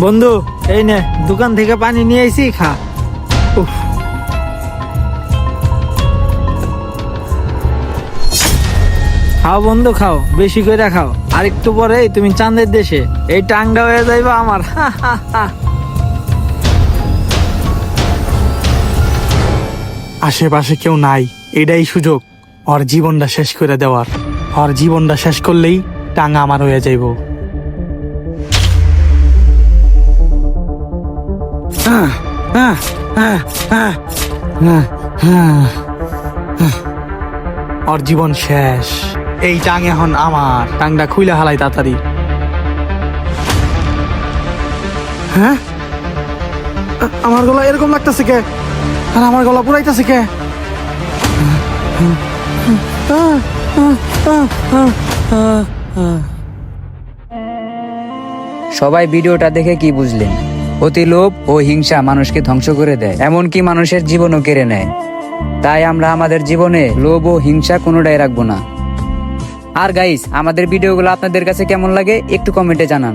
বন্ধু এই নে দোকান থেকে পানি নিয়ে আইছি, খা। উফ। খাও বন্ধু খাও, বেশি করে খাও, আর একটু পরে তুমি চাঁদের দেশে, এই টাঙ্গা হয়ে যাইবা আমার। আশেপাশে কেউ নাই, এটাই সুযোগ ওর জীবনটা শেষ করে দেওয়ার। ওর জীবনটা শেষ করলেই টাঙ্গা আমার হয়ে যাইব। ওর জীবন শেষ, এই টাং এখন আমার। টাংটা খুইলে হালাই তাড়াতাড়ি। হ্যাঁ, আমার গলা এরকম লাগতেছে কে? আর আমার গলা পুরাইতেছে কে? সবাই ভিডিওটা দেখে কি বুঝলেন? অতি লোভ ও হিংসা মানুষকে ধ্বংস করে দেয়, এমনকি মানুষের জীবনও কেড়ে নেয়। তাই আমরা আমাদের জীবনে লোভ ও হিংসা কোনোটাই রাখবো না। আর গাইস, আমাদের ভিডিওগুলো আপনাদের কাছে কেমন লাগে একটু কমেন্টে জানান।